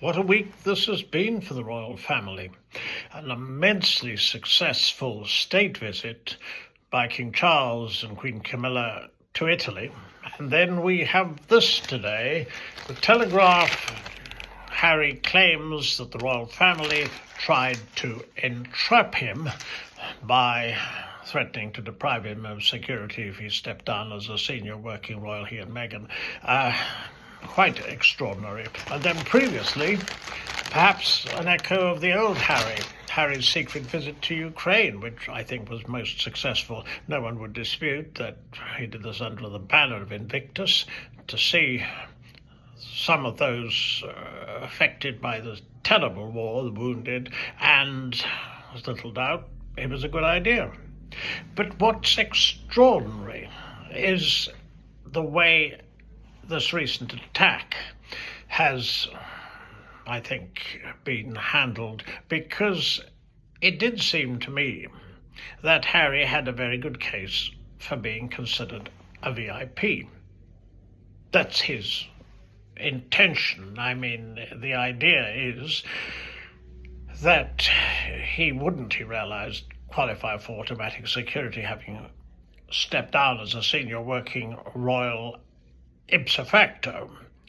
What a week this has been for the royal family. An immensely successful state visit by King Charles and Queen Camilla to Italy. And then we have this today. The Telegraph, Harry claims that the royal family tried to entrap him by threatening to deprive him of security if he stepped down as a senior working royal, he and Meghan. Quite extraordinary. And then previously, perhaps an echo of the old Harry's secret visit to Ukraine, which I think was most successful. No one would dispute that he did this under the banner of Invictus, to see some of those affected by the terrible war, the wounded, and there's little doubt it was a good idea. But what's extraordinary is the way this recent attack has, I think, been handled, because it did seem to me that Harry had a very good case for being considered a VIP. That's his intention. I mean, the idea is that he realized, qualify for automatic security, having stepped down as a senior working royal ipso facto,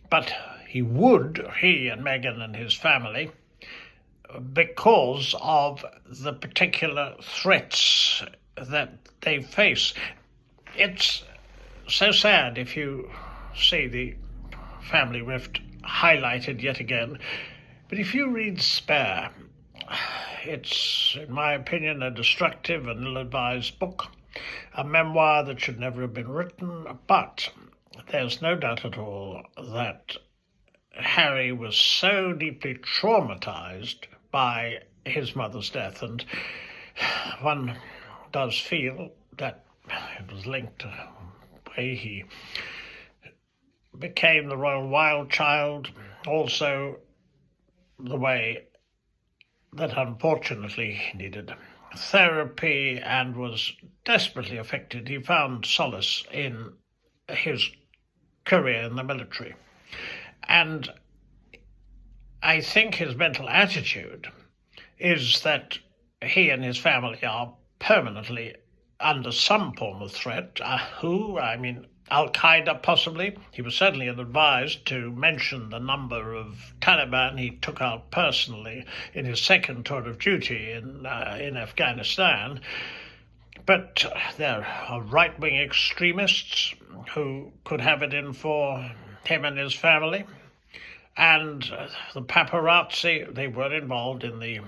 but he and Meghan and his family, because of the particular threats that they face. It's so sad if you see the family rift highlighted yet again, but if you read Spare, it's, in my opinion, a destructive and ill-advised book, a memoir that should never have been written, but there's no doubt at all that Harry was so deeply traumatized by his mother's death, and one does feel that it was linked to the way he became the royal wild child, also the way that unfortunately he needed therapy and was desperately affected. He found solace in his career in the military. And I think his mental attitude is that he and his family are permanently under some form of threat. Al-Qaeda possibly. He was certainly advised to mention the number of Taliban he took out personally in his second tour of duty in Afghanistan. But there are right-wing extremists who could have it in for him and his family. And the paparazzi, they were involved in the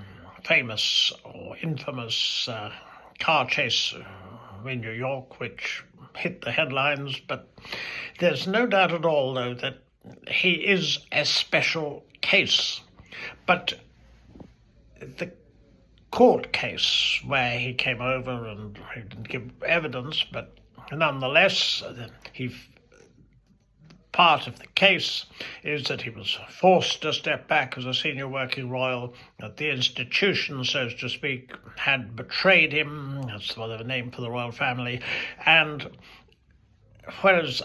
famous or infamous car chase in New York, which hit the headlines. But there's no doubt at all, though, that he is a special case. But the court case where he came over and he didn't give evidence, but nonetheless, part of the case is that he was forced to step back as a senior working royal, that the institution, so to speak, had betrayed him. That's the name for the royal family. And whereas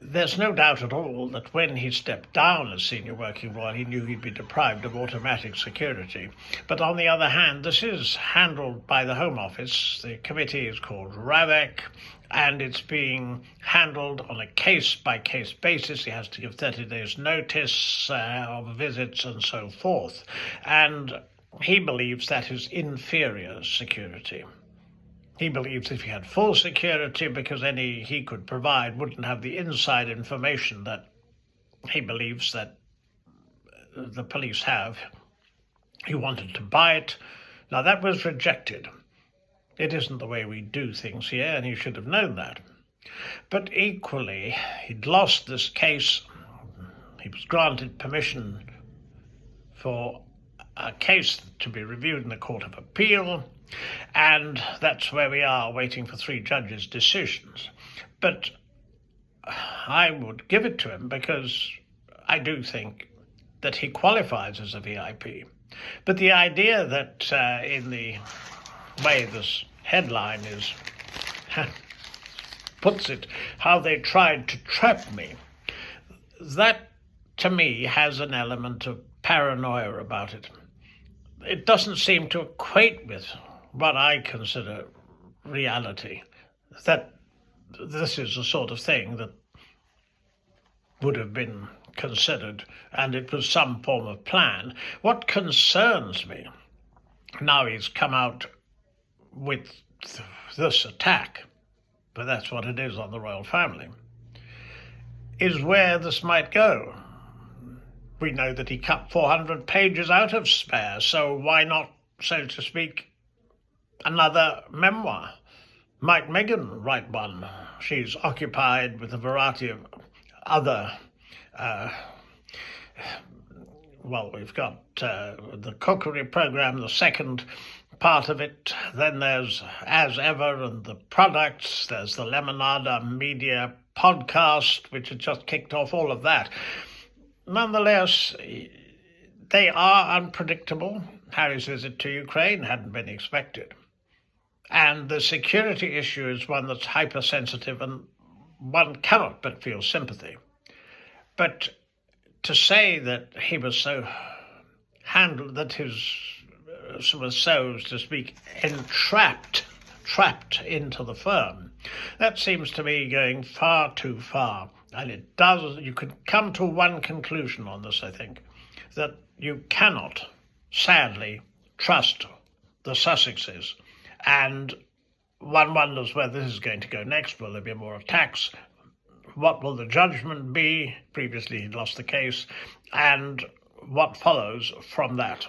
there's no doubt at all that when he stepped down as senior working royal, he knew he'd be deprived of automatic security. But on the other hand, this is handled by the Home Office. The committee is called erratic, and it's being handled on a case-by-case basis. He has to give 30 days notice of visits and so forth. And he believes that is inferior security. He believes if he had full security, because any he could provide wouldn't have the inside information that he believes that the police have, he wanted to buy it. Now, that was rejected. It isn't the way we do things here, and he should have known that. But equally, he'd lost this case. He was granted permission for a case to be reviewed in the Court of Appeal, and that's where we are, waiting for 3 judges' decisions. But I would give it to him, because I do think that he qualifies as a VIP. But the idea that in the way this headline puts it, how they tried to trap me, that to me has an element of paranoia about it. It doesn't seem to equate with what I consider reality, that this is the sort of thing that would have been considered and it was some form of plan. What concerns me, now he's come out with this attack, but that's what it is on the royal family, is where this might go. We know that he cut 400 pages out of Spare, so why not, so to speak, another memoir? Might Meghan write one? She's occupied with a variety of other, we've got the cookery program, the second part of it. Then there's As Ever and the products. There's the Lemonada Media podcast, which had just kicked off, all of that. Nonetheless, they are unpredictable. Harry's visit to Ukraine hadn't been expected. And the security issue is one that's hypersensitive and one cannot but feel sympathy. But to say that he was so handled, that his was so to speak trapped into the firm, that seems to me going far too far. And it does, you could come to one conclusion on this, I think, that you cannot, sadly, trust the Sussexes. And one wonders where this is going to go next. Will there be more attacks? What will the judgment be? Previously he'd lost the case. And what follows from that?